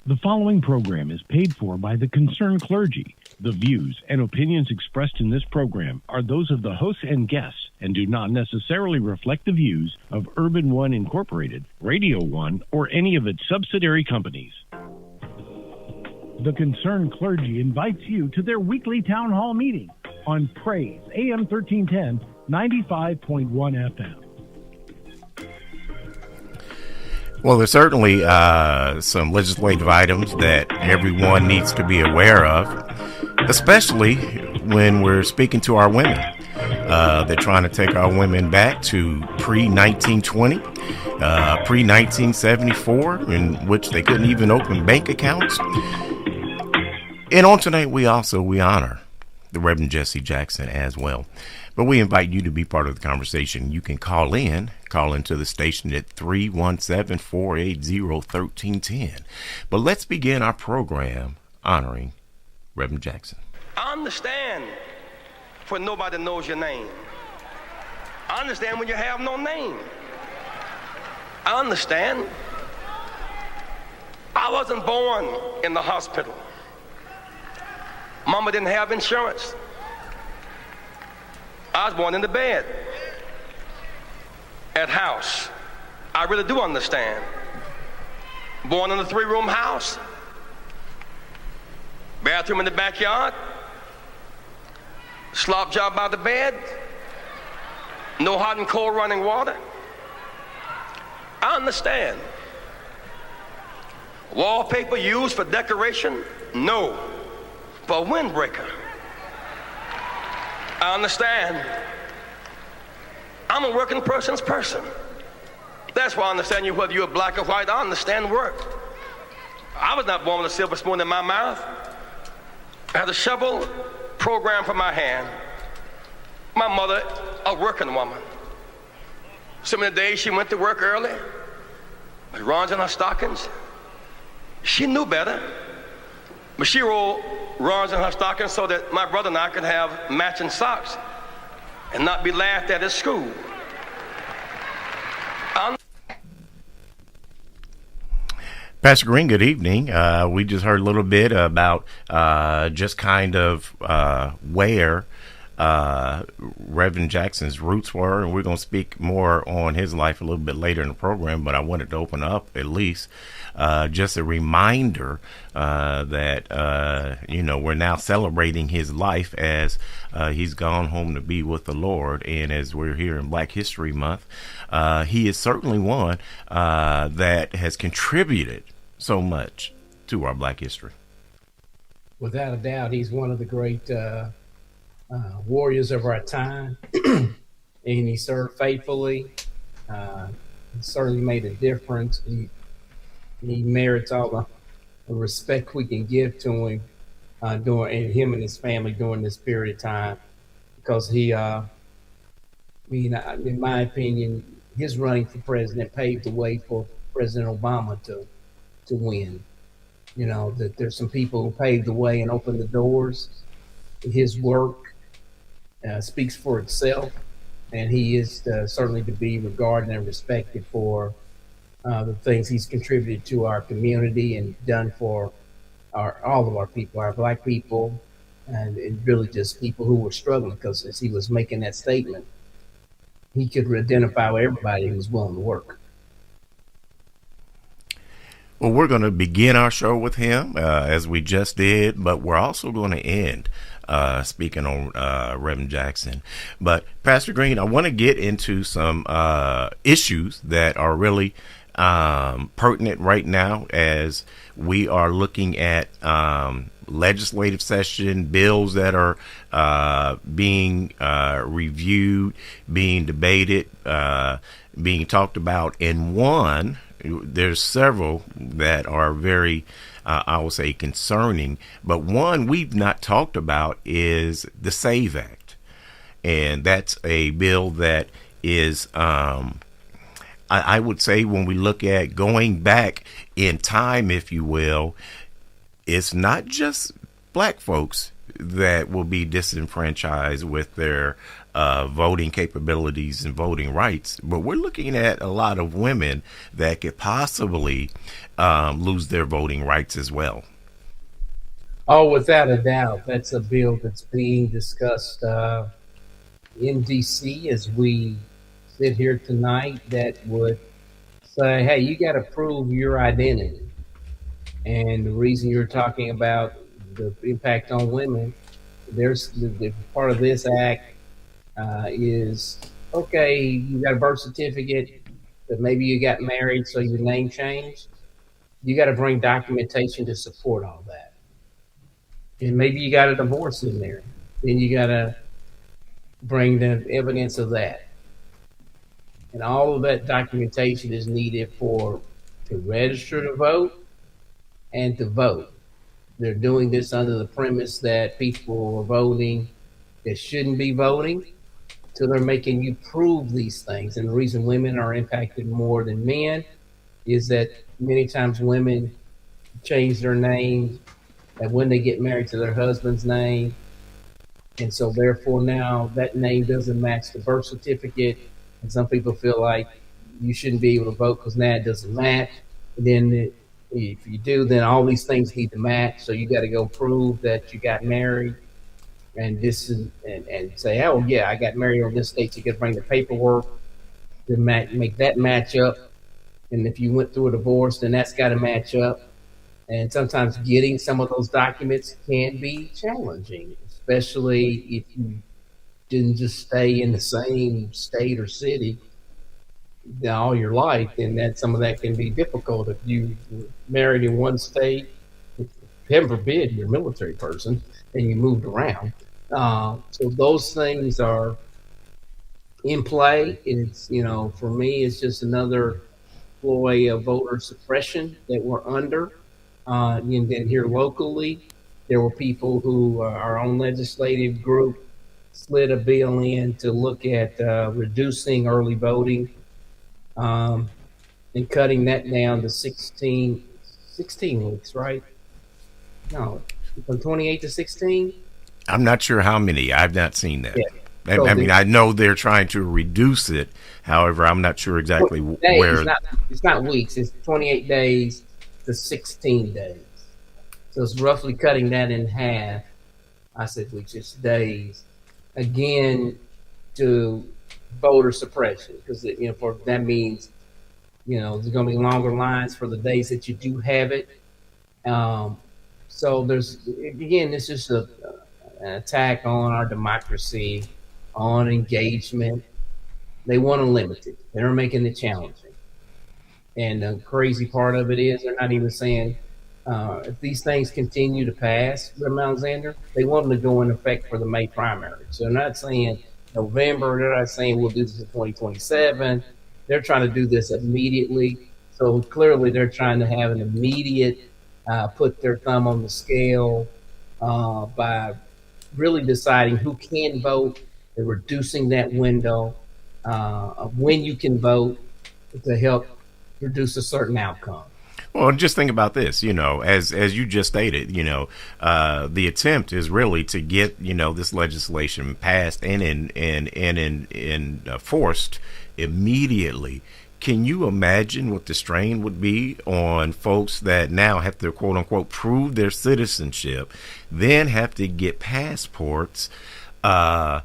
The following program is paid for by the Concerned Clergy. The views and opinions expressed in this program are those of the hosts and guests and do not necessarily reflect the views of Urban One Incorporated, Radio One, or any of its subsidiary companies. The Concerned Clergy invites you to their weekly town hall meeting on Praise, AM 1310, 95.1 FM. Well, there's certainly some legislative items that everyone needs to be aware of, especially when we're speaking to our women. They're trying to take our women back to pre-1920, pre-1974, in which they couldn't even open bank accounts. And on tonight, we honor the Reverend Jesse Jackson as well. But we invite you to be part of the conversation. You can call into the station at 317-480-1310. But let's begin our program honoring Reverend Jackson. I understand when nobody knows your name. I understand when you have no name. I understand. I wasn't born in the hospital. Mama didn't have insurance. I was born in the bed at house. I really do understand. Born in a 3-room house, bathroom in the backyard, slop job by the bed, no hot and cold running water. I understand. Wallpaper used for decoration? No, for a windbreaker. I understand. I'm a working person's person. That's why I understand you, whether you're black or white. I understand work. I was not born with a silver spoon in my mouth. I had a shovel programmed for my hand. My mother, a working woman. Some of the days she went to work early, with runs in her stockings. She knew better, but she rolled runs in her stockings so that my brother and I could have matching socks and not be laughed at school. Pastor Greene, good evening. We just heard a little bit about just kind of where Reverend Jackson's roots were, and we're going to speak more on his life a little bit later in the program, but I wanted to open up at least just a reminder that, we're now celebrating his life as he's gone home to be with the Lord. And as we're here in Black History Month, he is certainly one that has contributed so much to our Black history. Without a doubt, he's one of the great warriors of our time, and he served faithfully. He certainly made a difference. He merits all the respect we can give to him and him and his family during this period of time, because he, in my opinion, his running for president paved the way for President Obama to win. You know, that there's some people who paved the way and opened the doors. His work speaks for itself, and he is certainly to be regarded and respected for the things he's contributed to our community and done for all of our people, our Black people, and really just people who were struggling, because as he was making that statement, he could identify with everybody who was willing to work. Well, we're going to begin our show with him, as we just did, but we're also going to end speaking on Reverend Jackson. But Pastor Greene, I want to get into some issues that are really pertinent right now as we are looking at legislative session, bills that are being reviewed, being debated, being talked about. And one, there's several that are very, I will say, concerning, but one we've not talked about is the SAVE Act. And that's a bill that is, I would say, when we look at going back in time, if you will, it's not just Black folks that will be disenfranchised with their voting capabilities and voting rights, but we're looking at a lot of women that could possibly lose their voting rights as well. Oh, without a doubt, that's a bill that's being discussed in D.C. as we sit here tonight, that would say, hey, you got to prove your identity. And the reason you're talking about the impact on women, there's the part of this act is, okay, you got a birth certificate, but maybe you got married, so your name changed. You got to bring documentation to support all that. And maybe you got a divorce in there, then you got to bring the evidence of that. And all of that documentation is needed to register to vote and to vote. They're doing this under the premise that people are voting that shouldn't be voting, so they're making you prove these things. And the reason women are impacted more than men is that many times women change their name and when they get married to their husband's name. And so therefore now that name doesn't match the birth certificate. And some people feel like you shouldn't be able to vote because now it doesn't match. And then if you do, then all these things need to match. So you got to go prove that you got married and and say, oh yeah, I got married on this date. So you got to bring the paperwork to make that match up. And if you went through a divorce, then that's got to match up. And sometimes getting some of those documents can be challenging, especially if you didn't just stay in the same state or city all your life. Then some of that can be difficult. If you were married in one state, heaven forbid you're a military person and you moved around. So those things are in play. It's, for me, it's just another ploy of voter suppression that we're under. And then here locally, there were people who, our own legislative group, slid a bill in to look at reducing early voting and cutting that down to 16 weeks, right? No, from 28 to 16? I'm not sure how many. I've not seen that. Yeah. So I know they're trying to reduce it. However, I'm not sure exactly where. It's not weeks. It's 28 days to 16 days. So it's roughly cutting that in half. I said weeks, it's days. Again, to voter suppression, because that means there's going to be longer lines for the days that you do have it. So this is an attack on our democracy, on engagement. They want to limit it. They're making it challenging. And the crazy part of it is they're not even saying if these things continue to pass, Reverend Alexander, they want them to go into effect for the May primary. So they're not saying November. They're not saying we'll do this in 2027. They're trying to do this immediately. So clearly they're trying to have an immediate put their thumb on the scale by really deciding who can vote. They're reducing that window of when you can vote to help produce a certain outcome. Well, just think about this, as you just stated, the attempt is really to get, this legislation passed and enforced immediately. Can you imagine what the strain would be on folks that now have to, quote unquote, prove their citizenship, then have to get passports, as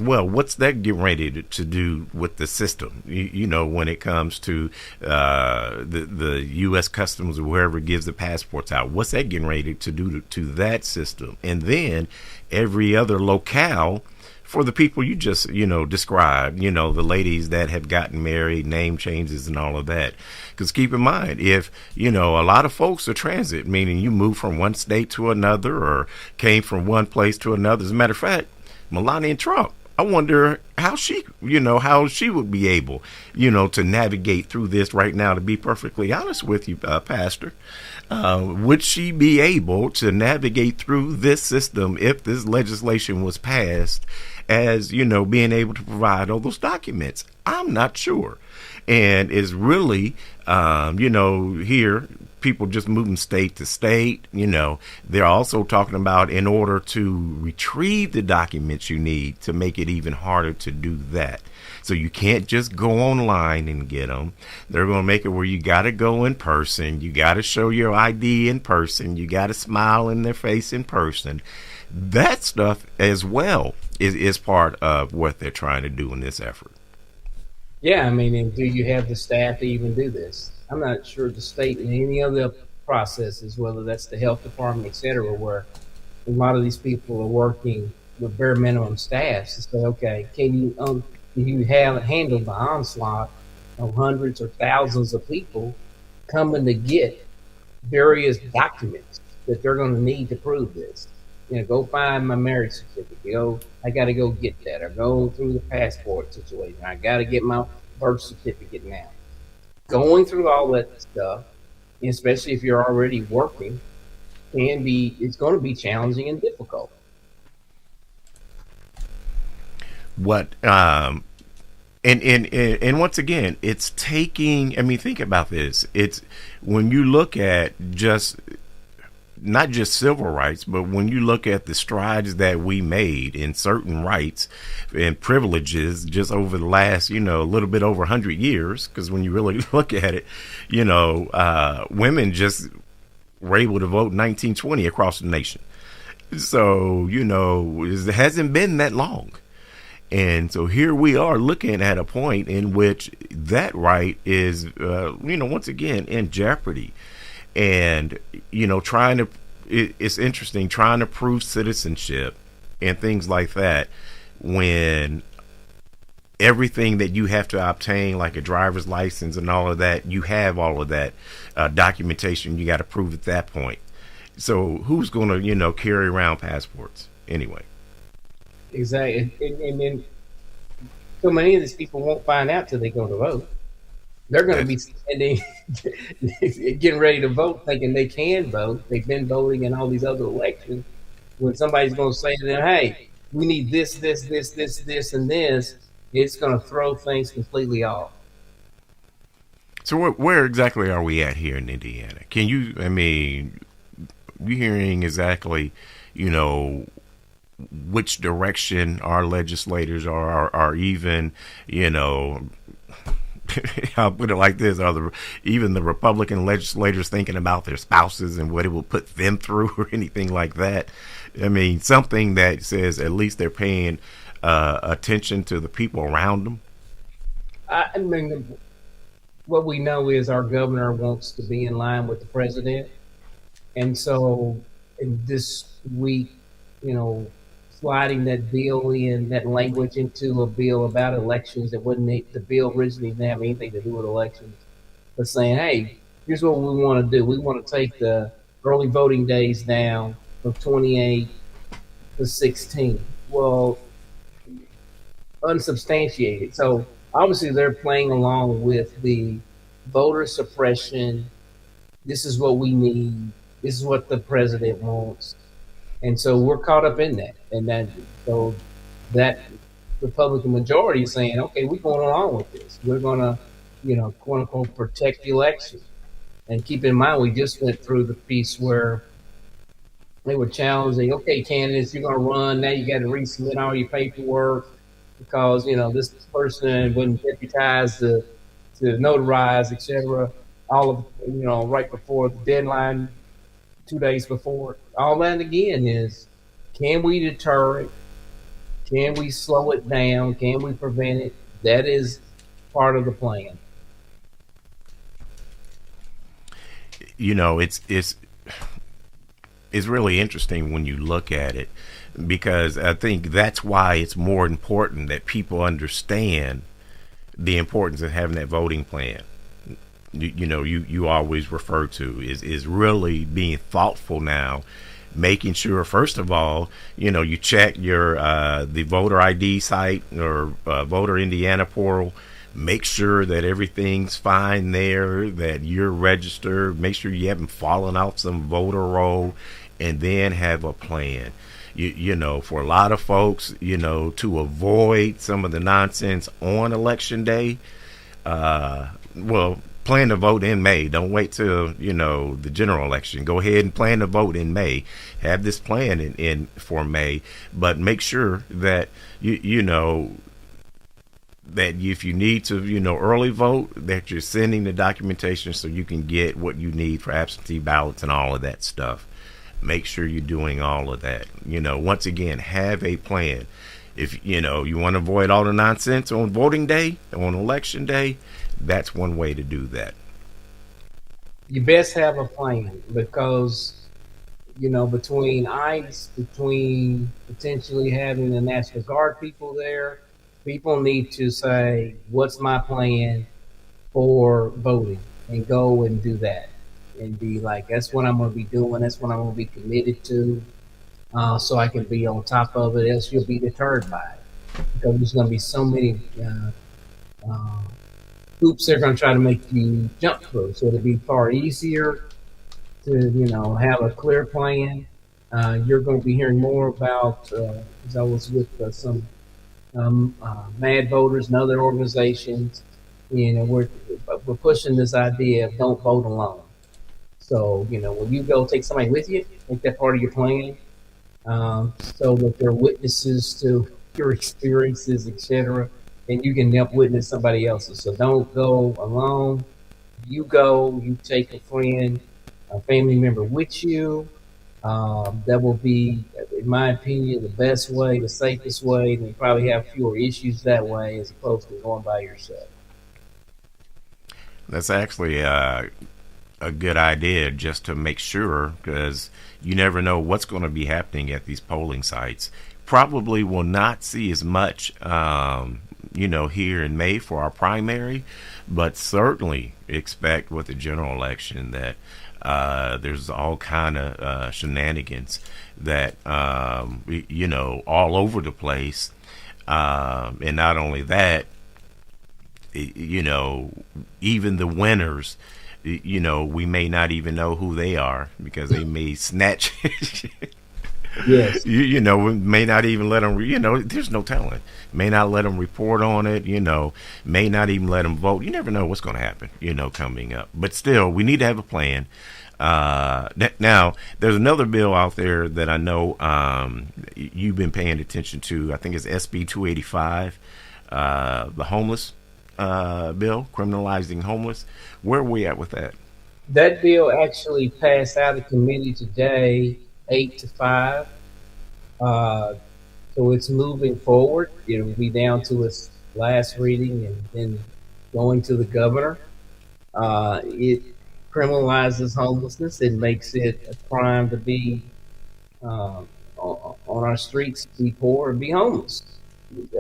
well? What's that getting ready to do with the system? When it comes to the U.S. Customs or whoever gives the passports out, what's that getting ready to do to that system? And then every other locale for the people you just, described, the ladies that have gotten married, name changes and all of that. Because keep in mind, if, a lot of folks are transit, meaning you move from one state to another or came from one place to another. As a matter of fact, Melania Trump, I wonder how she would be able, to navigate through this right now, to be perfectly honest with you, Pastor. Would she be able to navigate through this system if this legislation was passed as, being able to provide all those documents? I'm not sure. And is really, here people just moving state to state. They're also talking about in order to retrieve the documents you need to make it even harder to do that. So you can't just go online and get them. They're going to make it where you got to go in person. You got to show your ID in person. You got to smile in their face in person. That stuff as well is part of what they're trying to do in this effort. Yeah, I mean, and do you have the staff to even do this? I'm not sure the state and any other processes, whether that's the health department, et cetera, where a lot of these people are working with bare minimum staffs to say, okay, can you have handled the onslaught of hundreds or thousands of people coming to get various documents that they're going to need to prove this? Go find my marriage certificate. I got to go get that, or go through the passport situation. I got to get my birth certificate now. Going through all that stuff, especially if you're already working, it's going to be challenging and difficult. And once again, it's taking, think about this. It's when you look at not just civil rights, but when you look at the strides that we made in certain rights and privileges just over the last, a little bit over 100 years, because when you really look at it, women just were able to vote in 1920 across the nation. So, it hasn't been that long. And so here we are looking at a point in which that right is, once again, in jeopardy. And, it's interesting trying to prove citizenship and things like that when everything that you have to obtain, like a driver's license and all of that, you have all of that documentation you got to prove at that point. So who's going to, carry around passports anyway? Exactly. And then so many of these people won't find out till they go to vote. They're going to be standing, getting ready to vote, thinking they can vote. They've been voting in all these other elections. When somebody's going to say to them, hey, we need this, and this, it's going to throw things completely off. So where exactly are we at here in Indiana? Can you, you hearing exactly, which direction our legislators are even, I'll put it like this: are even the Republican legislators thinking about their spouses and what it will put them through, or anything like that? Something that says at least they're paying attention to the people around them. What we know is our governor wants to be in line with the president, and so in this week, sliding that language into a bill about elections that the bill originally didn't have anything to do with elections, but saying, hey, here's what we want to do. We want to take the early voting days down from 28 to 16. Well, unsubstantiated. So obviously they're playing along with the voter suppression. This is what we need. This is what the president wants. And so we're caught up in that. And so that Republican majority is saying, okay, we're going along with this. We're going to, quote unquote, protect the election. And keep in mind, we just went through the piece where they were challenging, okay, candidates, you're going to run. Now you got to resubmit all your paperwork because, this person wasn't deputized to notarize, et cetera, all of, right before the deadline, 2 days before. All that again is, can we deter it? Can we slow it down? Can we prevent it? That is part of the plan. It's really interesting when you look at it, because I think that's why it's more important that people understand the importance of having that voting plan. You always refer to is really being thoughtful now, making sure, first of all, you check your the voter ID site or voter Indiana portal, make sure that everything's fine there, that you're registered, make sure you haven't fallen off some voter roll, and then have a plan. For a lot of folks, to avoid some of the nonsense on election day, plan to vote in May. Don't wait till, the general election. Go ahead and plan to vote in May. Have this plan in for May, but make sure that that if you need to, early vote, that you're sending the documentation so you can get what you need for absentee ballots and all of that stuff. Make sure you're doing all of that. Once again, have a plan. If, you want to avoid all the nonsense on voting day, on election day, that's one way to do that. You best have a plan because, between ICE, between potentially having the National Guard people there, people need to say, what's my plan for voting, and go and do that and be like, that's what I'm going to be doing. That's what I'm going to be committed to. So I can be on top of it, else you'll be deterred by it. Because there's going to be so many hoops they're going to try to make you jump through. So it'll be far easier to, have a clear plan. You're going to be hearing more about, as I was with some MadVoters and other organizations, we're pushing this idea of don't vote alone. So, when you go, take somebody with you, make that part of your plan. So that they're witnesses to your experiences, etc., and you can help witness somebody else's. So don't go alone. You go, you take a friend, a family member with you. That will be, in my opinion, the best way, the safest way, and you probably have fewer issues that way as opposed to going by yourself. That's actually a good idea, just to make sure, because you never know what's going to be happening at these polling sites. Probably will not see as much, here in May for our primary, but certainly expect with the general election that there's all kind of shenanigans that, all over the place. And not only that, even the winners, we may not even know who they are because they may snatch. Yes. We may not even let them, there's no telling. May not let them report on it, may not even let them vote. You never know what's going to happen, coming up. But still, we need to have a plan. Now, there's another bill out there that I know you've been paying attention to. I think it's SB 285, the homeless bill, criminalizing homeless. Where are we at with that? That bill actually passed out of committee today, 8-5. So it's moving forward. It will be down to its last reading and then going to the governor. It criminalizes homelessness. It makes it a crime to be on our streets, be poor, and be homeless.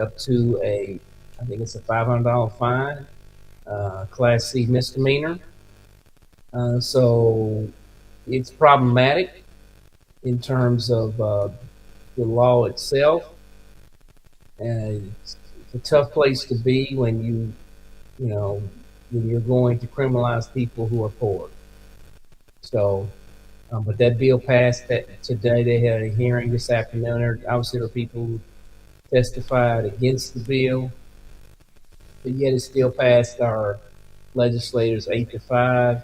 Up to I think it's a $500 fine, Class C misdemeanor. So it's problematic in terms of the law itself. And it's a tough place to be when when you're going to criminalize people who are poor. So, but that bill passed today. They had a hearing this afternoon. Obviously, there are people who testified against the bill, but yet it still passed our legislators 8-5.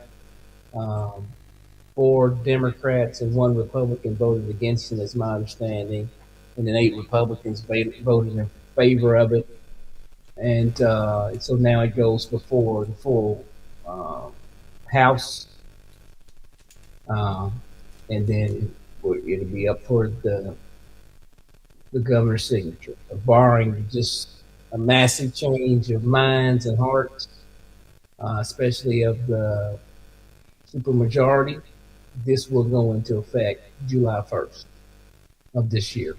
4 Democrats and 1 Republican voted against it, is my understanding, and then 8 Republicans voted in favor of it. And so now it goes before the full House, and then it'll be up for the governor's signature. Barring just a massive change of minds and hearts, especially of the supermajority, this will go into effect July 1st of this year.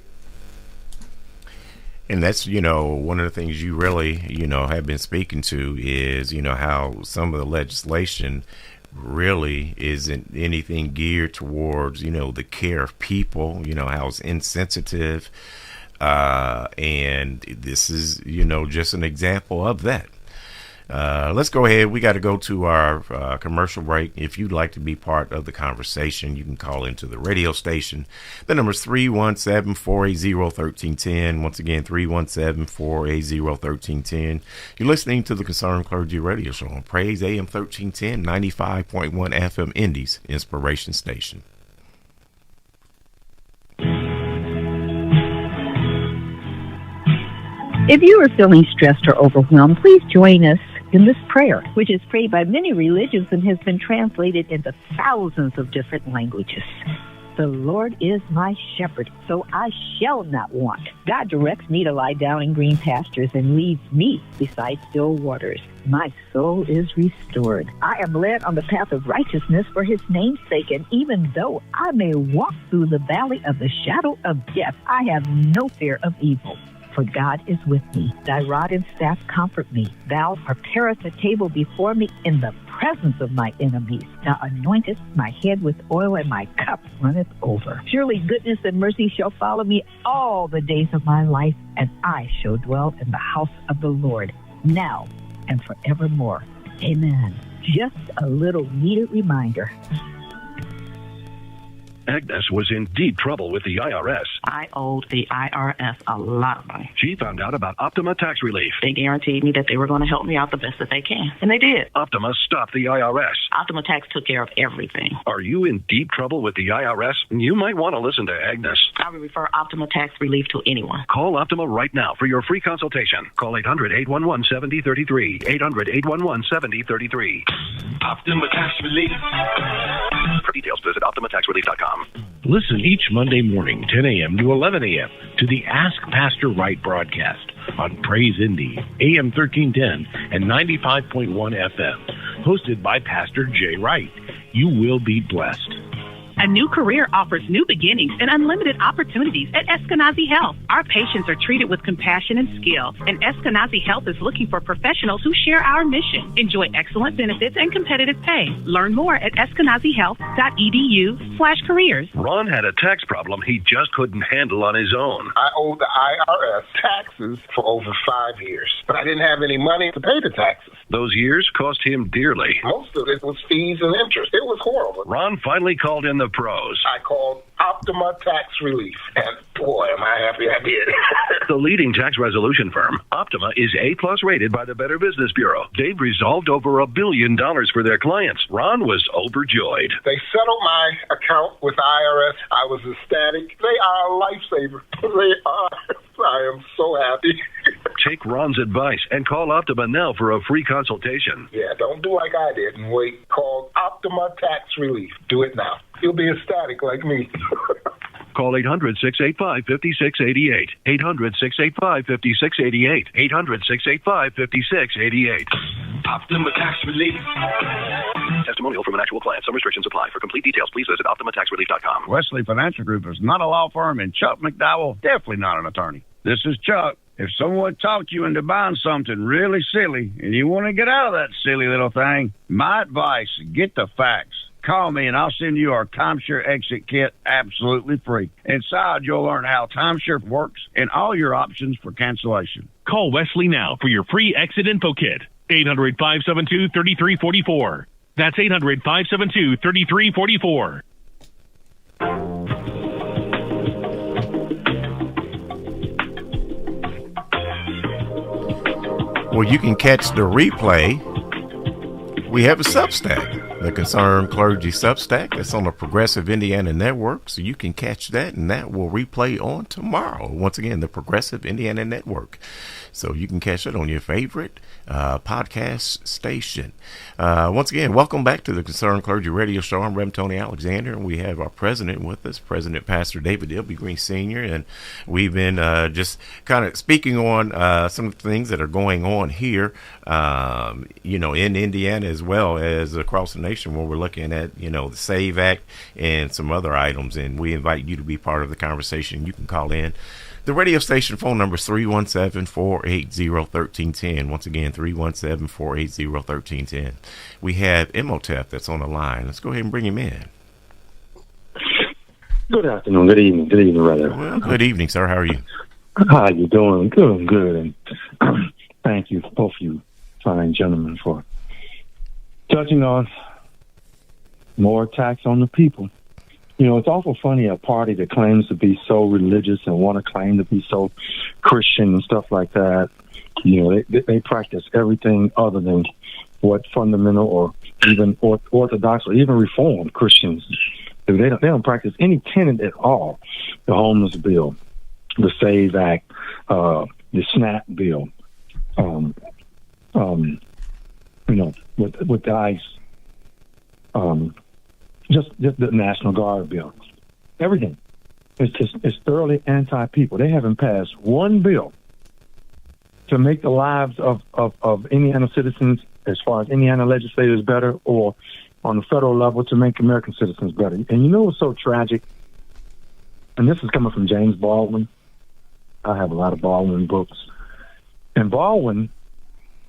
And that's, one of the things you really, have been speaking to is, how some of the legislation really isn't anything geared towards, the care of people, how it's insensitive. And this is, just an example of that. Let's go ahead. We got to go to our commercial break. If you'd like to be part of the conversation, you can call into the radio station. The number is 317-480-1310. Once again, 317-480-1310. You're listening to the Concerned Clergy Radio Show on Praise AM 1310, 95.1 FM Indy's Inspiration Station. If you are feeling stressed or overwhelmed, please join us in this prayer, which is prayed by many religions and has been translated into thousands of different languages. The Lord is my shepherd, so I shall not want. God directs me to lie down in green pastures and leads me beside still waters. My soul is restored. I am led on the path of righteousness for his name's sake, and even though I may walk through the valley of the shadow of death, I have no fear of evil. For God is with me. Thy rod and staff comfort me. Thou preparest a table before me in the presence of my enemies. Thou anointest my head with oil, and my cup runneth over. Surely goodness and mercy shall follow me all the days of my life, and I shall dwell in the house of the Lord, now and forevermore. Amen. Just a little needed reminder. Agnes was in deep trouble with the IRS. I owed the IRS a lot of money. She found out about Optima Tax Relief. They guaranteed me that they were going to help me out the best that they can. And they did. Optima stopped the IRS. Optima Tax took care of everything. Are you in deep trouble with the IRS? You might want to listen to Agnes. I would refer Optima Tax Relief to anyone. Call Optima right now for your free consultation. Call 800-811-7033. 800-811-7033. Optima Tax Relief. For details, visit OptimaTaxRelief.com. Listen each Monday morning, 10 a.m. to 11 a.m. to the Ask Pastor Wright broadcast on Praise Indy, AM 1310 and 95.1 FM, hosted by Pastor Jay Wright. You will be blessed. A new career offers new beginnings and unlimited opportunities at Eskenazi Health. Our patients are treated with compassion and skill, and Eskenazi Health is looking for professionals who share our mission. Enjoy excellent benefits and competitive pay. Learn more at eskenazihealth.edu/careers. Ron had a tax problem he just couldn't handle on his own. I owed the IRS taxes for over 5 years, but I didn't have any money to pay the taxes. Those years cost him dearly. Most of it was fees and interest. It was horrible. Ron finally called in the pros. I called Optima Tax Relief, and boy, am I happy I did. The leading tax resolution firm, Optima, is A+ rated by the Better Business Bureau. They've resolved over $1 billion for their clients. Ron was overjoyed. They settled my account with the IRS. I was ecstatic. They are a lifesaver. They are. I am so happy. Take Ron's advice and call Optima now for a free consultation. Yeah, don't do like I did and wait. Call Optima Tax Relief. Do it now. You'll be ecstatic like me. Call 800-685-5688. 800-685-5688. 800-685-5688. Optima Tax Relief. Testimonial from an actual client. Some restrictions apply. For complete details, please visit OptimaTaxRelief.com. Wesley Financial Group is not a law firm, and Chuck McDowell, definitely not an attorney. This is Chuck. If someone talked you into buying something really silly and you want to get out of that silly little thing, my advice, get the facts. Call me and I'll send you our timeshare exit kit absolutely free. Inside, you'll learn how timeshare works and all your options for cancellation. Call Wesley now for your free exit info kit. 800-572-3344. That's 800-572-3344. Well, you can catch the replay. We have a Substack, the Concerned Clergy Substack. That's on the Progressive Indiana Network, so you can catch that, and that will replay on tomorrow. Once again, the Progressive Indiana Network. So you can catch it on your favorite podcast station. Once again, welcome back to the Concerned Clergy Radio Show. I'm Reverend Tony Alexander, and we have our president with us, President Pastor David W. Green Sr., and we've been just kind of speaking on some of the things that are going on here, in Indiana as well as across the nation, where we're looking at, the SAVE Act and some other items, and we invite you to be part of the conversation. You can call in. The radio station phone number is 317-480-1310. Once again, 317-480-1310. We have Imhotep that's on the line. Let's go ahead and bring him in. Good afternoon. Good evening. Good evening, brother. Well, good evening, sir. How are you? How you doing? Good. And thank you, both of you, fine gentleman for touching on more attacks on the people. You know, it's awful funny, a party that claims to be so religious and want to claim to be so Christian and stuff like that. You know, they practice everything other than what fundamental or even Orthodox or even Reformed Christians do. They don't practice any tenet at all. The homeless bill, the SAVE Act, the SNAP bill, you know, with the ICE, just the National Guard bill, everything. It's thoroughly anti-people. They haven't passed one bill to make the lives of Indiana citizens, as far as Indiana legislators, better, or on the federal level to make American citizens better. And you know what's so tragic? And this is coming from James Baldwin. I have a lot of Baldwin books. And Baldwin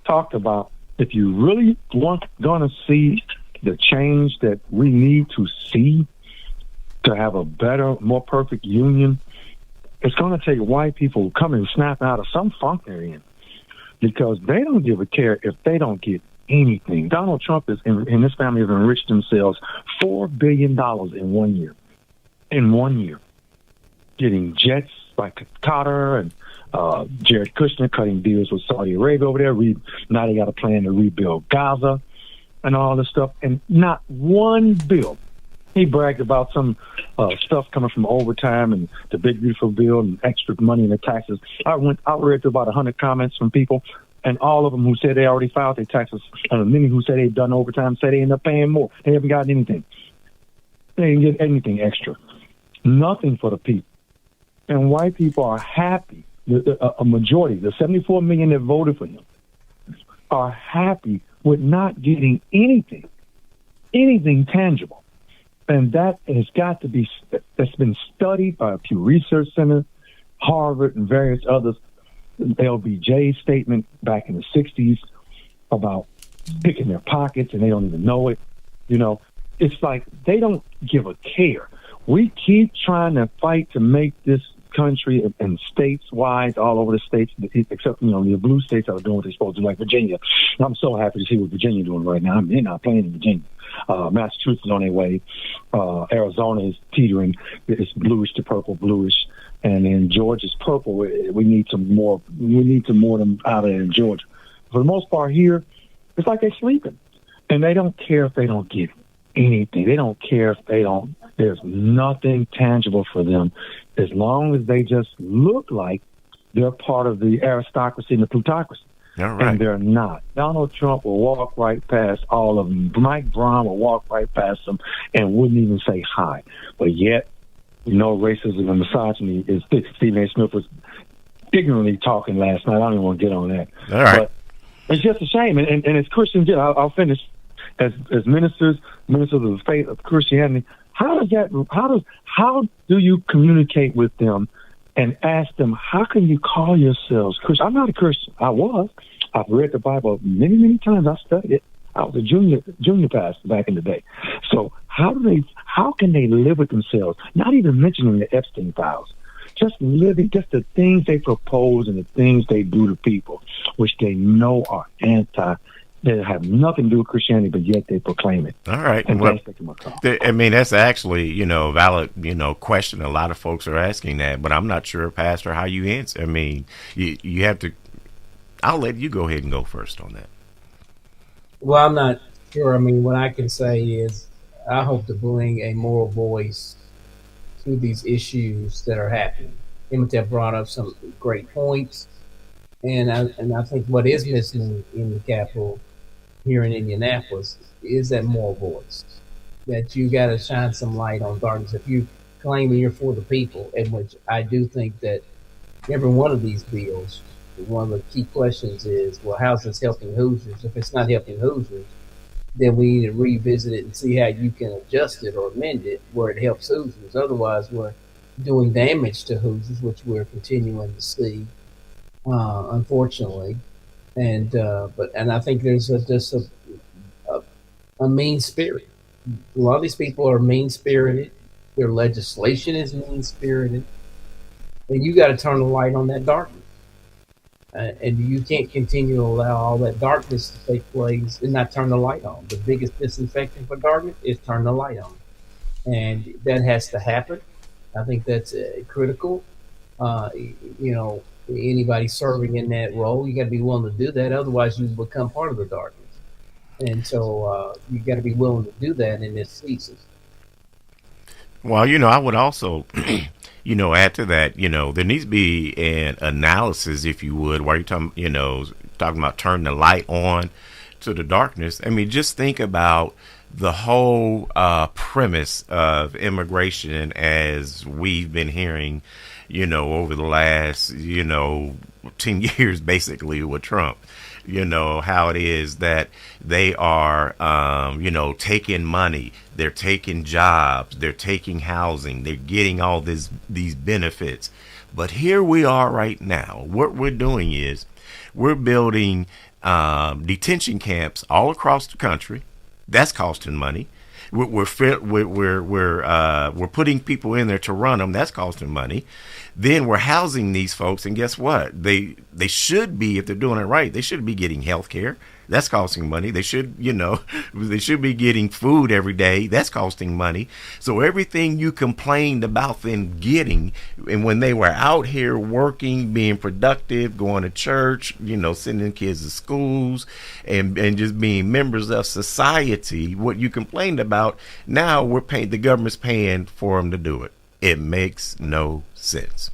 talked about, if you really going to see the change that we need to see to have a better, more perfect union, it's going to take white people who come and snap out of some funk they're in, because they don't give a care if they don't get anything. Donald Trump and his family have enriched themselves $4 billion in 1 year. In 1 year. Getting jets like Qatar and Jared Kushner cutting deals with Saudi Arabia over there. Now they got a plan to rebuild Gaza and all this stuff. And not one bill. He bragged about some stuff coming from overtime and the big beautiful bill and extra money in the taxes. I read through about 100 comments from people, and all of them who said they already filed their taxes, and many who said they've done overtime said they end up paying more. They haven't gotten anything. They didn't get anything extra. Nothing for the people. And white people are happy. A majority, the 74 million that voted for him, are happy with not getting anything tangible. And that has got to be, that's been studied by a Pew Research Center, Harvard, and various others. LBJ's statement back in the 60s about picking their pockets and they don't even know it. You know, it's like they don't give a care. We keep trying to fight to make this country and states-wise, all over the states, except, you know, the blue states that are doing what they're supposed to, like Virginia. I'm so happy to see what Virginia doing right now. They're not playing in Virginia. Massachusetts is on their way. Arizona is teetering. It's bluish to purple, bluish. And in Georgia's purple. We need some more. We need some more of them out of there in Georgia. For the most part here, it's like they're sleeping. And they don't care if they don't get anything. They don't care if they don't. There's nothing tangible for them as long as they just look like they're part of the aristocracy and the plutocracy. All right. And they're not. Donald Trump will walk right past all of them. Mike Brown will walk right past them and wouldn't even say hi. But yet, you know, racism and misogyny is thick. Stephen A. Smith was ignorantly talking last night. I don't even want to get on that. All right. But it's just a shame. And as Christians, I'll finish. As ministers of the faith of Christianity, how do you communicate with them and ask them, how can you call yourselves Christian? I'm not a Christian. I've read the Bible many, many times. I studied it. I was a junior pastor back in the day. So how can they live with themselves? Not even mentioning the Epstein files. Just the things they propose and the things they do to people, which they know are they have nothing to do with Christianity, but yet they proclaim it. All right. And well, I mean, that's actually, you know, valid, you know, question. A lot of folks are asking that, but I'm not sure, Pastor, how you answer. I mean, you have to. I'll let you go ahead and go first on that. Well, I'm not sure. I mean, what I can say is I hope to bring a moral voice to these issues that are happening. Imhotep brought up some great points, and I think what is missing in the Capitol here in Indianapolis is that moral voice, that you got to shine some light on darkness. If you claim you're for the people, in which I do think that every one of these bills, one of the key questions is, well, how's this helping Hoosiers? If it's not helping Hoosiers, then we need to revisit it and see how you can adjust it or amend it where it helps Hoosiers. Otherwise, we're doing damage to Hoosiers, which we're continuing to see, unfortunately. And I think there's just a mean spirit. A lot of these people are mean-spirited. Their legislation is mean-spirited. And you got to turn the light on that darkness. And you can't continue to allow all that darkness to take place and not turn the light on. The biggest disinfectant for darkness is turn the light on. And that has to happen. I think that's critical. Anybody serving in that role, you got to be willing to do that. Otherwise, you become part of the darkness. And so you got to be willing to do that in this season. Well, I would also, add to that, there needs to be an analysis, if you would, where you're talking about turning the light on to the darkness. I mean, just think about the whole premise of immigration as we've been hearing, over the last, 10 years, basically, with Trump. How it is that they are, taking money, they're taking jobs, they're taking housing, they're getting all these benefits. But here we are right now. What we're doing is we're building detention camps all across the country. That's costing money. We're putting people in there to run them. That's costing money. Then we're housing these folks, and guess what? They should be, if they're doing it right, they should be getting health care. That's costing money. They should, they should be getting food every day. That's costing money. So everything you complained about them getting, and when they were out here working, being productive, going to church, sending kids to schools, and just being members of society, what you complained about, now the government's paying for them to do it. It makes no sense.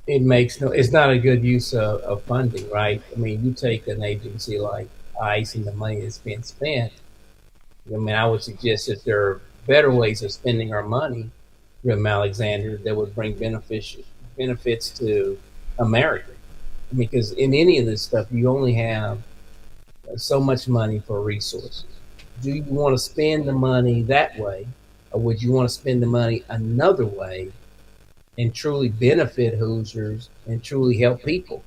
It's not a good use of funding, right? I mean, you take an agency like ICE and the money that's being spent. I mean, I would suggest that there are better ways of spending our money, Reverend Alexander, that would bring benefits to America. I mean, because in any of this stuff, you only have so much money for resources. Do you want to spend the money that way, or would you want to spend the money another way and truly benefit Hoosiers and truly help people?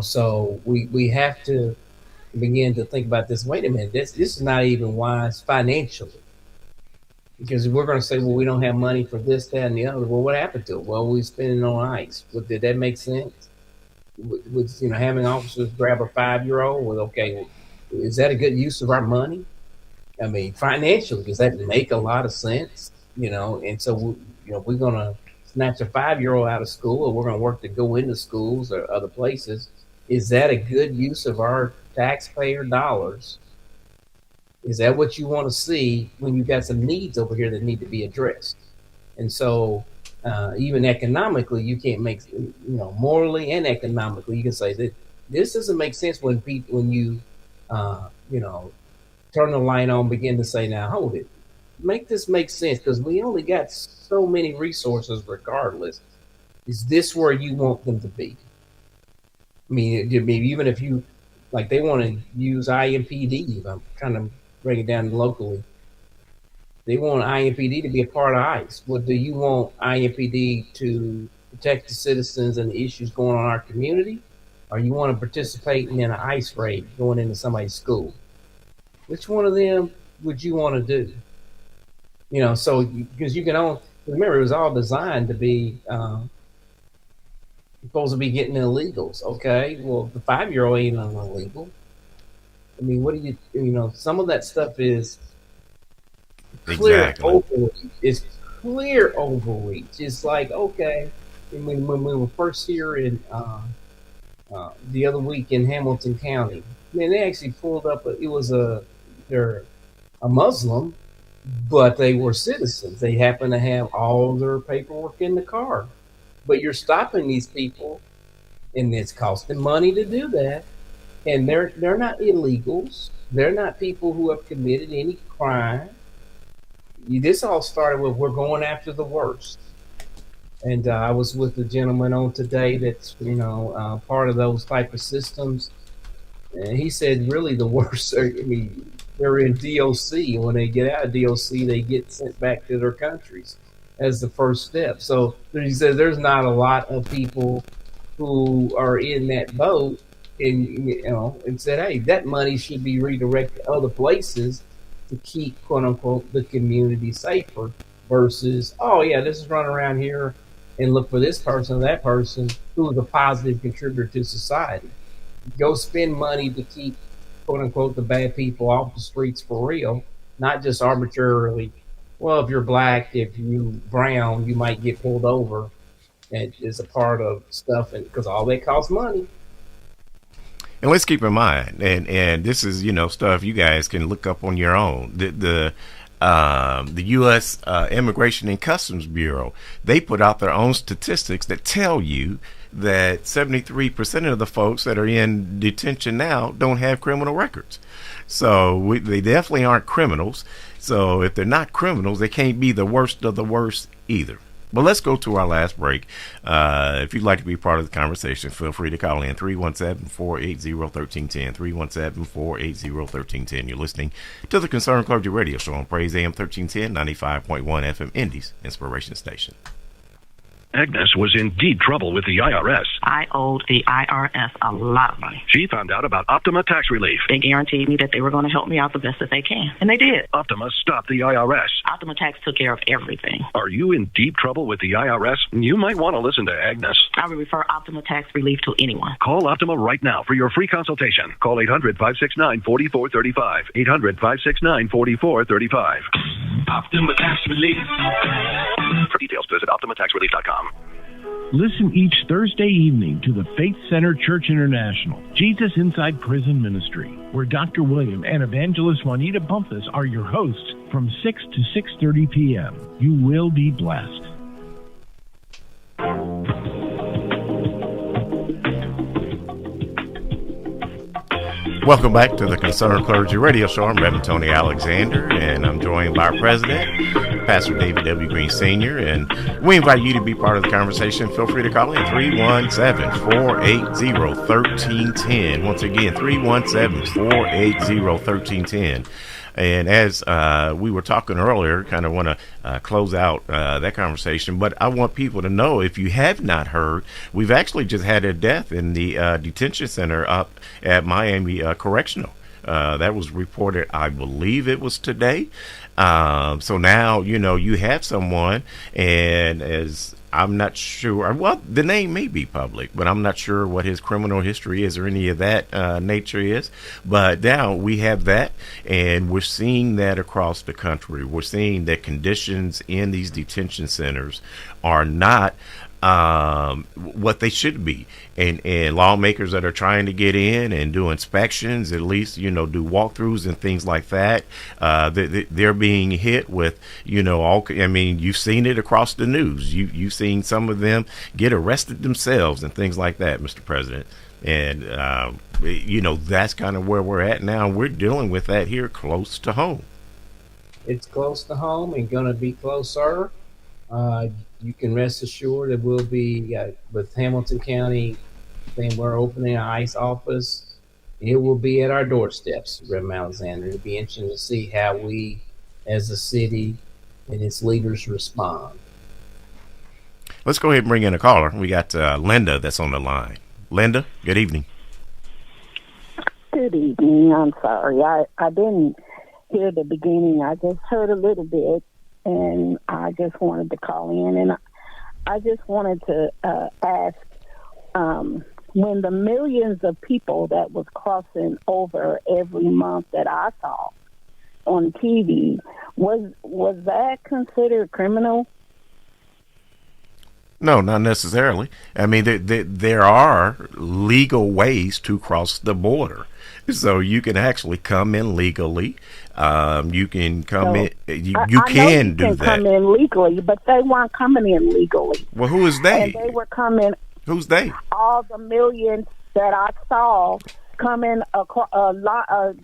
So we have to begin to think about this. Wait a minute, this is not even wise financially. Because we're going to say, well, we don't have money for this, that, and the other. Well, what happened to it? Well, we spend it on ICE. Well, did that make sense? With having officers grab a 5-year-old? Well, okay, is that a good use of our money? I mean, financially, does that make a lot of sense? And so we're going to snatch a 5-year-old out of school, or we're going to work to go into schools or other places. Is that a good use of our taxpayer dollars? Is that what you want to see when you got some needs over here that need to be addressed? And so even economically, you can't make, morally and economically, you can say that this doesn't make sense when you turn the light on, begin to say, now hold it, make this make sense, because we only got so many resources regardless. Is this where you want them to be? I mean, even if you, like, they want to use IMPD, I'm trying to bring it down locally. They want IMPD to be a part of ICE. Well, do you want IMPD to protect the citizens and the issues going on in our community? Or you want to participate in an ICE raid going into somebody's school? Which one of them would you want to do? So because you can only remember, it was all designed to be supposed to be getting illegals. Okay, well, the 5-year-old ain't an illegal. I mean, what do you some of that stuff is clear overreach. It's clear overreach. It's like, okay, when we were first here in the other week in Hamilton County, man, they actually pulled up. They're a Muslim, but they were citizens. They happen to have all their paperwork in the car. But you're stopping these people, and it's costing money to do that. And they're not illegals. They're not people who have committed any crime. This all started with, we're going after the worst. And I was with a gentleman on today that's part of those type of systems, and he said really the worst. They're in DOC. When they get out of DOC, they get sent back to their countries as the first step. So he said there's not a lot of people who are in that boat, and said, hey, that money should be redirected to other places to keep, quote unquote, the community safer, versus, oh yeah, this is running around here and look for this person or that person who is a positive contributor to society. Go spend money to keep, quote unquote, the bad people off the streets for real, not just arbitrarily. Well, if you're black, if you brown, you might get pulled over. And it's a part of stuff, and because all that costs money. And let's keep in mind, and this is, stuff you guys can look up on your own. The U.S. Immigration and Customs Bureau, they put out their own statistics that tell you that 73% of the folks that are in detention now don't have criminal records. So they definitely aren't criminals. So if they're not criminals, they can't be the worst of the worst either. But let's go to our last break. If you'd like to be part of the conversation, feel free to call in 317-480-1310, 317-480-1310. You're listening to the Concerned Clergy Radio Show on Praise AM 1310, 95.1 FM, Indy's Inspiration Station. Agnes was in deep trouble with the IRS. I owed the IRS a lot of money. She found out about Optima tax relief. They guaranteed me that they were going to help me out the best that they can. And they did. Optima stopped the IRS. Optima Tax took care of everything. Are you in deep trouble with the IRS? You might want to listen to Agnes. I would refer Optima Tax Relief to anyone. Call Optima right now for your free consultation. Call 800-569-4435. 800-569-4435. Optima Tax Relief. For details, visit OptimaTaxRelief.com. Listen each Thursday evening to the Faith Center Church International, Jesus Inside Prison Ministry, where Dr. William and Evangelist Juanita Bumpus are your hosts from 6 to 6:30 p.m. You will be blessed. Welcome back to the Concerned Clergy Radio Show. I'm Reverend Tony Alexander, and I'm joined by our president, Pastor David W. Greene Sr., and we invite you to be part of the conversation. Feel free to call in 317-480-1310. Once again, 317-480-1310. And as we were talking earlier, kind of want to close out that conversation. But I want people to know, if you have not heard, we've actually just had a death in the detention center up at Miami Correctional. That was reported, I believe it was today. So now, you have someone, and as I'm not sure, well, the name may be public, but I'm not sure what his criminal history is or any of that nature is. But now we have that, and we're seeing that across the country. We're seeing that conditions in these detention centers are not what they should be, and lawmakers that are trying to get in and do inspections, at least do walkthroughs and things like that, they're being hit with you've seen it across the news. You've seen some of them get arrested themselves and things like that, Mr. President. And that's kind of where we're at now. We're dealing with that here close to home. It's close to home and going to be closer. You can rest assured that we'll be with Hamilton County saying we're opening an ICE office. It will be at our doorsteps, Reverend Alexander. It'll be interesting to see how we, as a city and its leaders, respond. Let's go ahead and bring in a caller. We got Linda that's on the line. Linda, good evening. Good evening. I'm sorry. I didn't hear the beginning. I just heard a little bit. And I just wanted to call in, and I just wanted to ask, when the millions of people that was crossing over every month that I saw on TV, was that considered criminal? No, not necessarily. I mean, there are legal ways to cross the border. So you can actually come in legally. You can come in. You can do that. Come in legally, but they weren't coming in legally. Well, who is they? And they were coming. Who's they? All the millions that I saw coming across a lot of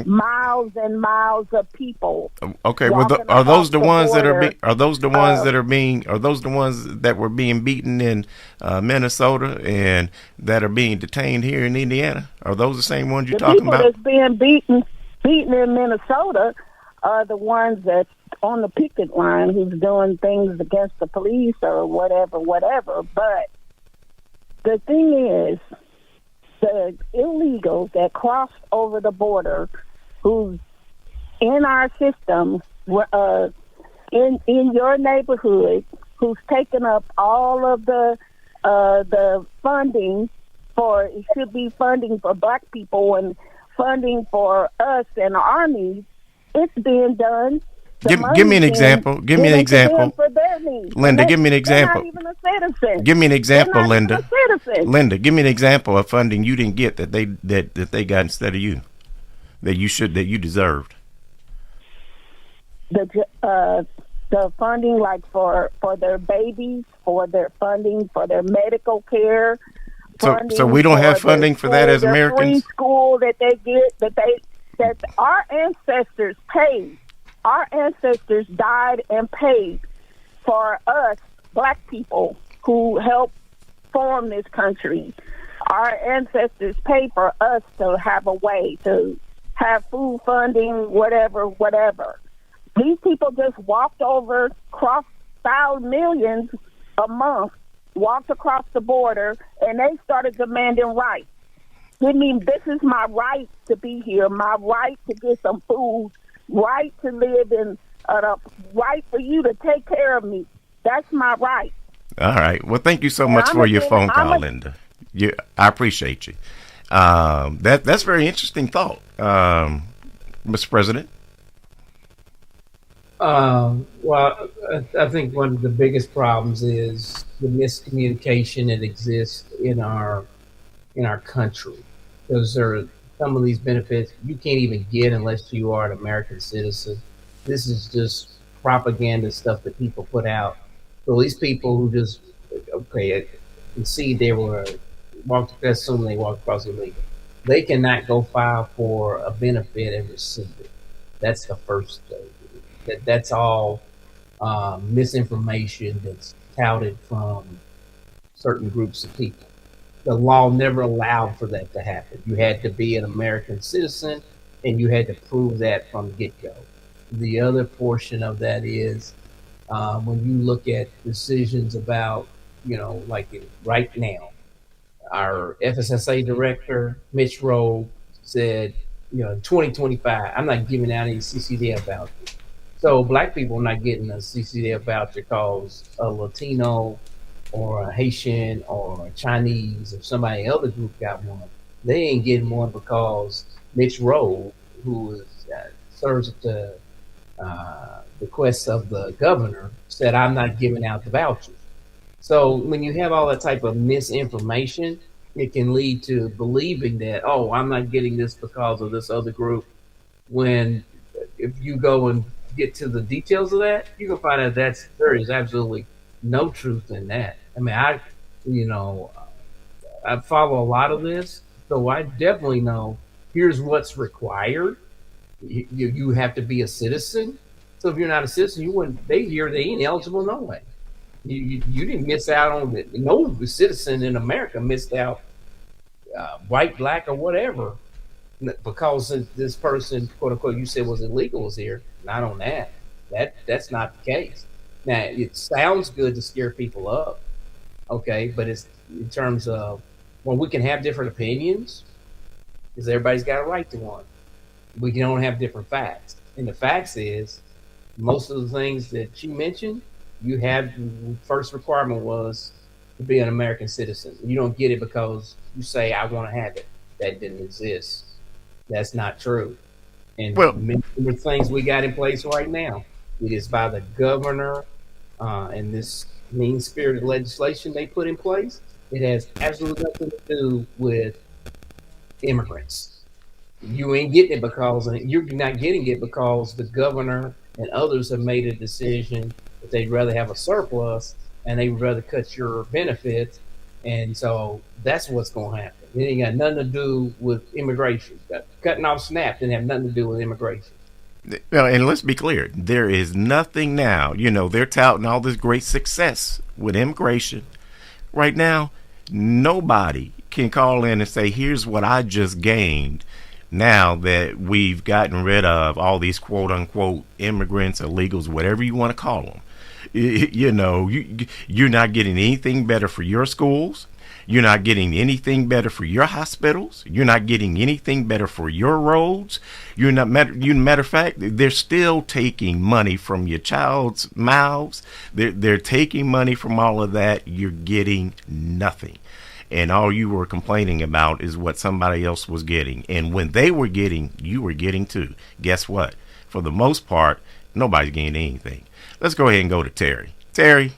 miles and miles of people. Okay, well, are those the ones that are? Are those the ones that are being? Are those the ones that were being beaten in Minnesota and that are being detained here in Indiana? Are those the same ones you're talking about? The people that's being beaten in Minnesota are the ones that on the picket line who's doing things against the police or whatever. But the thing is, the illegals that crossed over the border, who's in our system, in your neighborhood, who's taken up all of the funding for, it should be funding for black people and funding for us and armies. It's being done. Give me an example. Give me an example. Linda, give me an example. They're not even a citizen. Give me an example, They're not Linda. even a citizen. Linda, give me an example of funding you didn't get that they got instead of you, that you deserved. The funding, like for their babies, for their funding for their medical care. So we don't have funding for that as Americans. Free school that they get, that our ancestors paid. Our ancestors died and paid for us, black people, who helped form this country. Our ancestors paid for us to have a way to have food funding, whatever. These people just walked over, crossed millions a month, walked across the border, and they started demanding rights. I mean, this is my right to be here, my right to get some food, right to live in, right for you to take care of me. That's my right. All right. Well, thank you so much for your phone call, Linda. I appreciate you. That's very interesting thought, Mr. President. Well, I think one of the biggest problems is the miscommunication that exists in our country. Those are some of these benefits you can't even get unless you are an American citizen. This is just propaganda stuff that people put out. So these people who just, okay, can see they were assume they walked across illegal. They cannot go file for a benefit and receive it. That's the first thing. That's all misinformation that's touted from certain groups of people. The law never allowed for that to happen. You had to be an American citizen, and you had to prove that from the get-go. The other portion of that is when you look at decisions about, like right now, our FSSA director, Mitch Rowe, said, in 2025, I'm not giving out any CCDF vouchers. So black people are not getting a CCDF voucher because a Latino or a Haitian or a Chinese or somebody other group got one. They ain't getting one because Mitch Rowe, who serves at the request of the governor, said, I'm not giving out the vouchers. So when you have all that type of misinformation, it can lead to believing that, I'm not getting this because of this other group. When if you go and get to the details of that, you can find out there is absolutely no truth in that. I mean, I follow a lot of this, so I definitely know here's what's required. You have to be a citizen. So if you're not a citizen, they ain't eligible no way. You didn't miss out on it. No citizen in America missed out, white, black, or whatever, because this person, quote unquote, you said was illegal, was here. Not on that. That's not the case. Now, it sounds good to scare people up, okay, but it's in terms of, we can have different opinions, because everybody's got a right to one. We can only have different facts. And the facts is, most of the things that you mentioned, first requirement was to be an American citizen. You don't get it because you say, I want to have it. That didn't exist. That's not true. And many of the things we got in place right now, it is by the governor and this mean-spirited legislation they put in place. It has absolutely nothing to do with immigrants. You ain't getting it because you're not getting it because the governor and others have made a decision that they'd rather have a surplus and they'd rather cut your benefits. And so that's what's going to happen. It ain't got nothing to do with immigration. Cutting off SNAP didn't have nothing to do with immigration. And let's be clear, there is nothing now. They're touting all this great success with immigration. Right now, nobody can call in and say, here's what I just gained now that we've gotten rid of all these quote unquote immigrants, illegals, whatever you want to call them. You're not getting anything better for your schools. You're not getting anything better for your hospitals. You're not getting anything better for your roads. Matter of fact, they're still taking money from your child's mouths. They're taking money from all of that. You're getting nothing. And all you were complaining about is what somebody else was getting. And when they were getting, you were getting too. Guess what? For the most part, nobody's getting anything. Let's go ahead and go to Terry. Terry,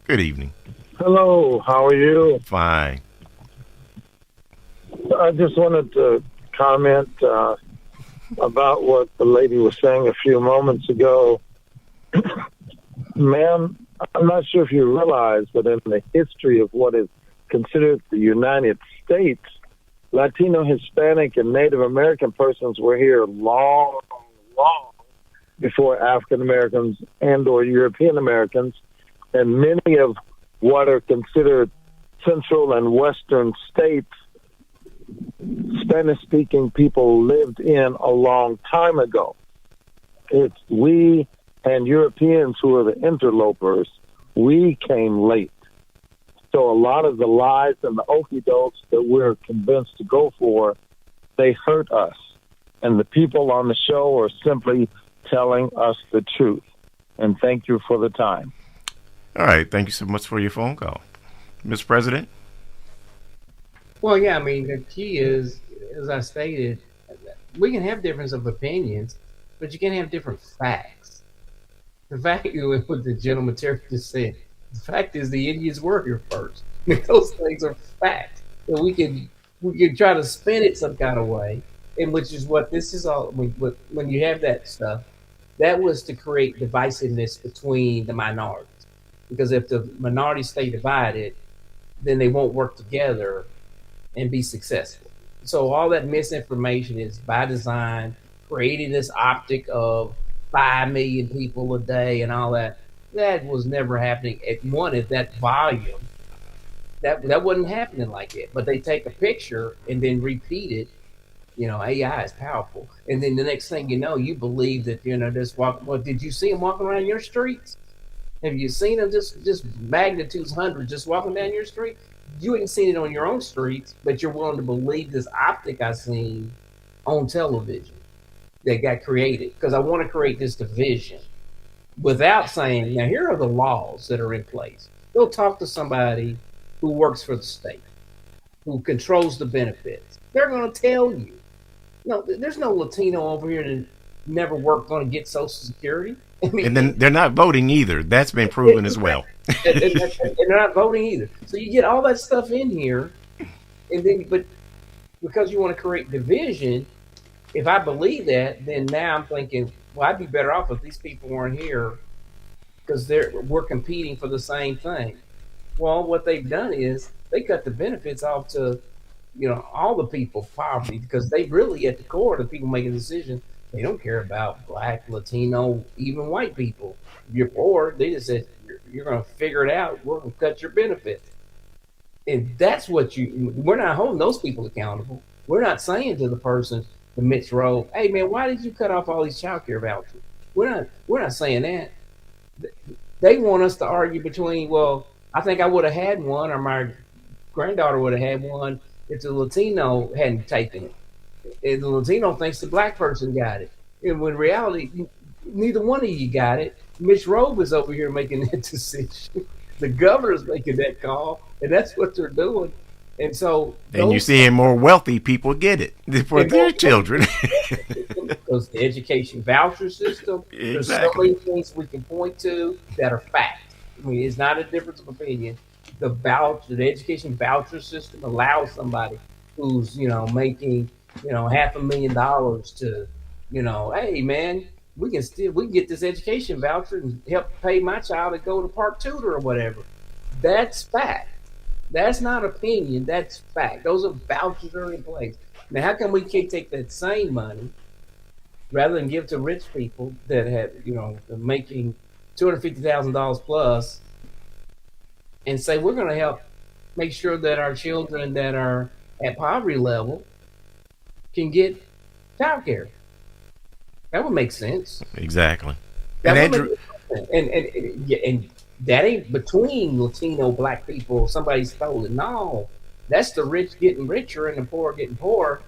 good evening. Hello, how are you? Fine. I just wanted to comment about what the lady was saying a few moments ago. Ma'am, I'm not sure if you realize, but in the history of what is considered the United States, Latino, Hispanic, and Native American persons were here long before African Americans and or European Americans, and many of what are considered central and western states, Spanish-speaking people lived in a long time ago. It's we and Europeans who are the interlopers. We came late. So a lot of the lies and the okey-dokes that we're convinced to go for, they hurt us. And the people on the show are simply telling us the truth. And thank you for the time. All right. Thank you so much for your phone call. Mr. President? Well, yeah, I mean, the key is, as I stated, we can have difference of opinions, but you can't have different facts. The fact is what the gentleman Terry just said. The fact is the Indians were here first. Those things are facts. And we can try to spin it some kind of way, and which is what this is all. When you have that stuff, that was to create divisiveness between the minorities. Because if the minorities stay divided, then they won't work together and be successful. So all that misinformation is by design, creating this optic of 5 million people a day and all that. That was never happening at that volume. That wasn't happening like that. But they take a picture and then repeat it. You know, AI is powerful. And then the next thing you know, you believe that, just walk. Well, did you see them walking around your streets? Have you seen them just magnitudes 100 just walking down your street? You ain't seen it on your own streets, but you're willing to believe this optic I seen on television that got created. Because I want to create this division without saying, now here are the laws that are in place. Go talk to somebody who works for the state, who controls the benefits. They're going to tell you. No, there's no Latino over here that never worked going to get Social Security. I mean, and then they're not voting either. That's been proven as well. and they're not voting either. So you get all that stuff in here, and then, but because you want to create division, if I believe that, then now I'm thinking, well, I'd be better off if these people weren't here because we're competing for the same thing. Well, what they've done is they cut the benefits off to, all the people poverty, because they really at the core of the people making decisions. They don't care about black, Latino, even white people. If you're poor, they just said, you're going to figure it out. We're going to cut your benefits. And that's what we're not holding those people accountable. We're not saying to the person, the Mitch Rowe, hey man, why did you cut off all these child care vouchers? We're not saying that. They want us to argue between, well, I think I would have had one, or my granddaughter would have had one if the Latino hadn't taken it. And the Latino thinks the black person got it. And when in reality, neither one of you got it. Mitch Rowe is over here making that decision. The governor's making that call, and that's what they're doing. And so, and you're seeing more wealthy people get it for their children. Because the education voucher system, exactly. There's so many things we can point to that are fact. I mean, it's not a difference of opinion. The education voucher system allows somebody who's, making, $500,000 to, hey man, we can get this education voucher and help pay my child to go to Park Tutor or whatever. That's fact. That's not opinion. That's fact. Those are vouchers that are in place. Now, how come we can't take that same money rather than give to rich people that have, making $250,000 plus, and say we're going to help make sure that our children that are at poverty level can get child care? That would make sense. Exactly. And that ain't between Latino black people. Somebody stole it. No, that's the rich getting richer and the poor getting poorer.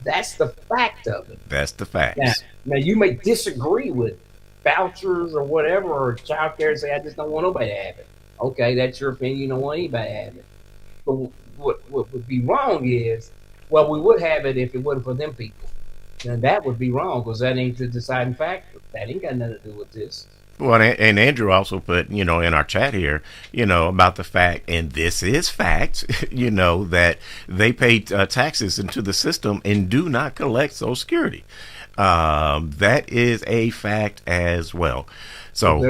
That's the fact of it. That's the facts. Now you may disagree with vouchers or whatever, or child care, and say, I just don't want nobody to have it. Okay, that's your opinion. You don't want anybody to have it. But what would be wrong is, well, we would have it if it wasn't for them people. And that would be wrong, because that ain't the deciding factor. That ain't got nothing to do with this. Well, and Andrew also put, in our chat here, about the fact, and this is fact, that they pay taxes into the system and do not collect Social Security. That is a fact as well. So,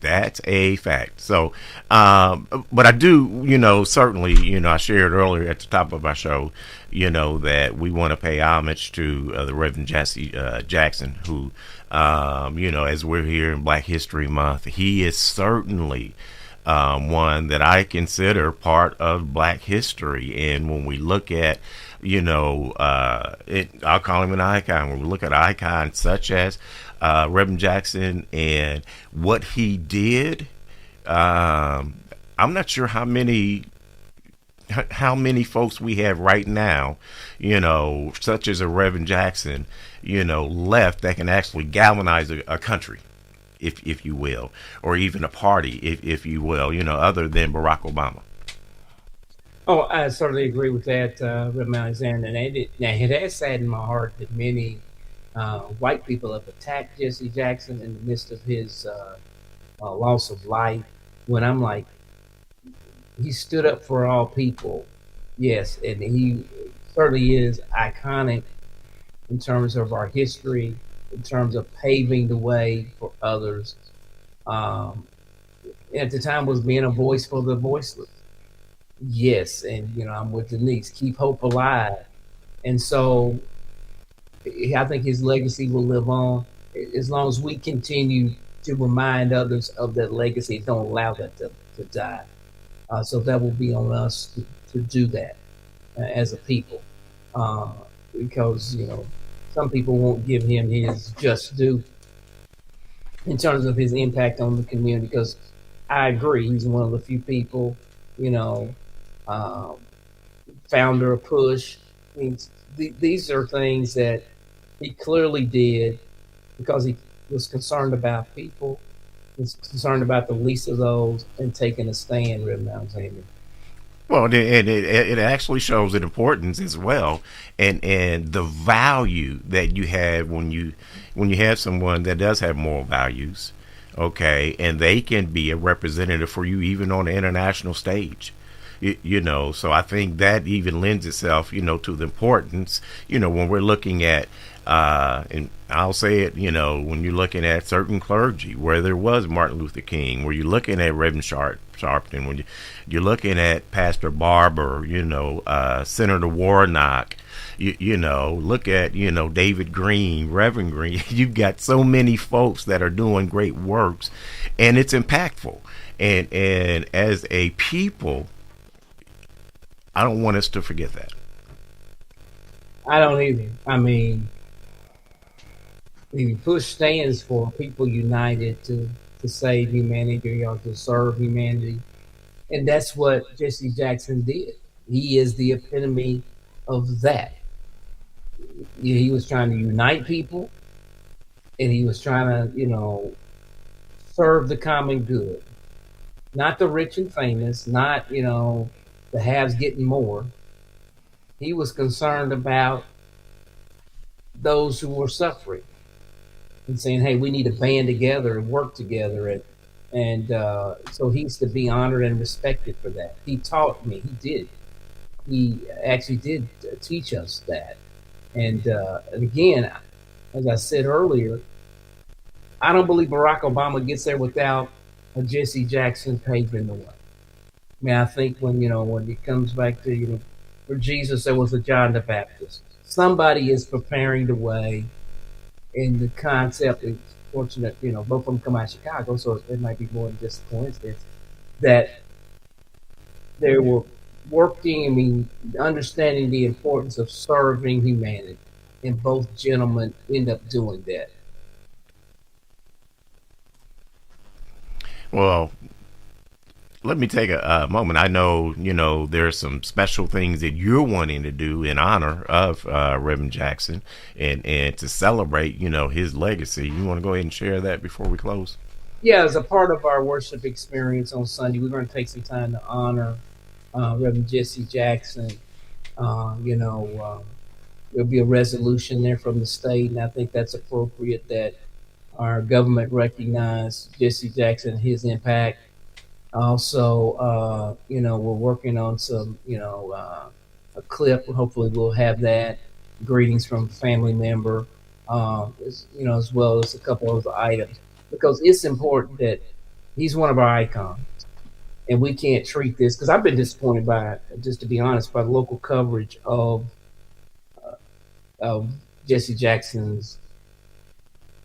that's a fact. So, but I do, certainly, I shared earlier at the top of our show, that we want to pay homage to the Reverend Jesse Jackson, who, as we're here in Black History Month, he is certainly one that I consider part of Black history. And when we look at, I'll call him an icon. When we look at icons such as Reverend Jackson and what he did, I'm not sure how many folks we have right now, such as a Reverend Jackson, left that can actually galvanize a country, if you will, or even a party, if you will, other than Barack Obama. Oh, I certainly agree with that, Reverend Alexander. And it has saddened my heart that many white people have attacked Jesse Jackson in the midst of his loss of life, when I'm like, he stood up for all people, yes, and he certainly is iconic in terms of our history, in terms of paving the way for others. At the time was being a voice for the voiceless. Yes, and I'm with Denise. Keep hope alive, and so I think his legacy will live on as long as we continue to remind others of that legacy. Don't allow that to die. So that will be on us to do that as a people, because some people won't give him his just due in terms of his impact on the community. Because I agree, he's one of the few people, founder of Push. I mean, these are things that he clearly did because he was concerned about people. Is concerned about the least of those and taking a stand, Reverend Alexander. Well, and it actually shows an importance as well, and the value that you have when you have someone that does have moral values, okay, and they can be a representative for you even on the international stage. So I think that even lends itself, to the importance, when we're looking at, and I'll say it, when you're looking at certain clergy, where there was Martin Luther King, where you're looking at Reverend Sharpton, when you're looking at Pastor Barber, Senator Warnock, look at, David Green, Reverend Green. You've got so many folks that are doing great works, and it's impactful. And as a people, I don't want us to forget that. I don't either. I mean, PUSH stands for People United to Save Humanity, or to serve humanity. And that's what Jesse Jackson did. He is the epitome of that. He was trying to unite people, and he was trying to, serve the common good. Not the rich and famous, not, the haves getting more. He was concerned about those who were suffering and saying, hey, we need to band together and work together. And so he's to be honored and respected for that. He taught me, he actually did teach us that. And again, as I said earlier, I don't believe Barack Obama gets there without a Jesse Jackson paving the way. I mean, I think when it comes back to, for Jesus, there was a John the Baptist. Somebody is preparing the way, in the concept. It's fortunate, both of them come out of Chicago, so it might be more than just a coincidence that they were working, understanding the importance of serving humanity, and both gentlemen end up doing that. Well, let me take a moment. I know, there's some special things that you're wanting to do in honor of Reverend Jackson and to celebrate, his legacy. You want to go ahead and share that before we close? Yeah, as a part of our worship experience on Sunday, we're going to take some time to honor Reverend Jesse Jackson. There'll be a resolution there from the state, and I think that's appropriate that our government recognize Jesse Jackson and his impact. Also, we're working on some, a clip. Hopefully we'll have that. Greetings from a family member, as well as a couple of other items. Because it's important that he's one of our icons. And we can't treat this, because I've been disappointed by, just to be honest, by the local coverage of Jesse Jackson's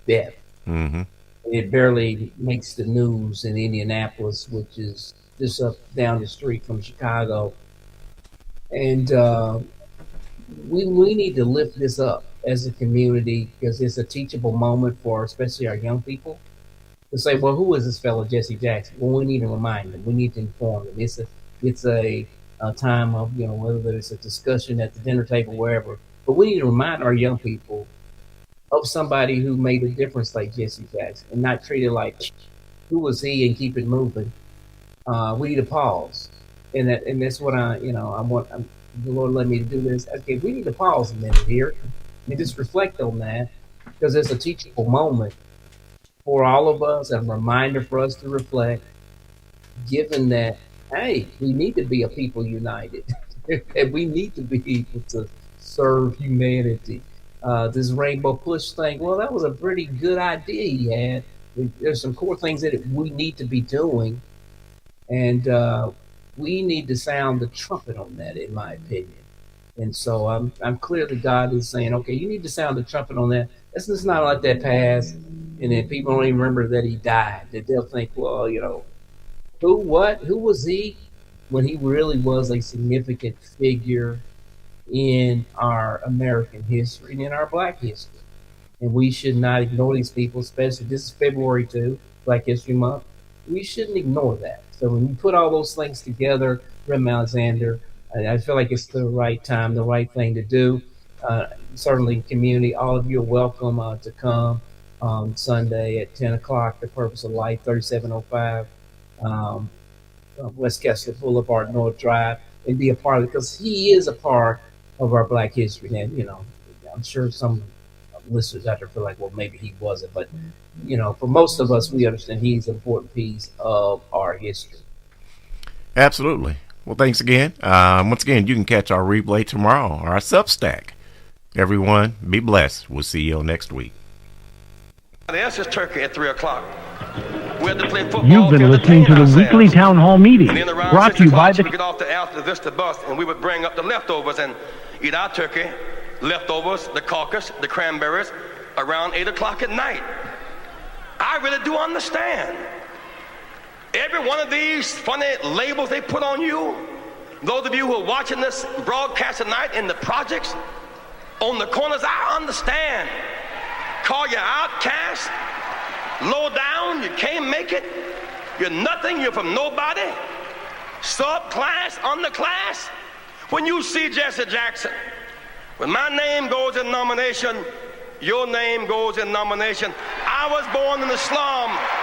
death. Mm-hmm. It barely makes the news in Indianapolis, which is just up down the street from Chicago. And we need to lift this up as a community, because it's a teachable moment for especially our young people to say, well, who is this fellow Jesse Jackson? Well, we need to remind them. We need to inform them. It's a time of, whether it's a discussion at the dinner table, wherever. But we need to remind our young people of somebody who made a difference like Jesse Jackson, and not treat it like, who was he, and keep it moving. We need to pause. And that's what I want. The Lord led me to do this. Okay, we need to pause a minute here and just reflect on that, because it's a teachable moment for all of us, and a reminder for us to reflect, given that, hey, we need to be a people united, and we need to be able to serve humanity. This rainbow push thing, well, that was a pretty good idea he had. There's some core things that we need to be doing, and we need to sound the trumpet on that, in my opinion. And so I'm clear that God is saying, okay, you need to sound the trumpet on that. Let's just not let that pass, and then people don't even remember that he died. That they'll think, well, who was he, when he really was a significant figure in our American history and in our Black history. And we should not ignore these people, especially this is February 2, Black History Month. We shouldn't ignore that. So when you put all those things together, Reverend Alexander, I feel like it's the right time, the right thing to do. Certainly, community, all of you are welcome to come on Sunday at 10 o'clock, The Purpose of Life, 3705 West Kessler Boulevard, North Drive, and be a part of it, because he is a part of our Black history. And, I'm sure some listeners out there feel like, well, maybe he wasn't. But, for most of us, we understand he's an important piece of our history. Absolutely. Well, thanks again. Once again, you can catch our replay tomorrow, our Substack. Everyone, be blessed. We'll see you next week. The answer is turkey at 3 o'clock. We had to play football. You've been listening to the weekly town hall meeting, brought to you by the... We get off the Alta Vista bus, and we would bring up the leftovers and eat our turkey, leftovers, the caucus, the cranberries, around 8 o'clock at night. I really do understand. Every one of these funny labels they put on you, those of you who are watching this broadcast tonight in the projects, on the corners, I understand. Call you outcast, low down, you can't make it, you're nothing, you're from nobody, subclass, underclass. When you see Jesse Jackson, when my name goes in nomination, your name goes in nomination. I was born in the slum.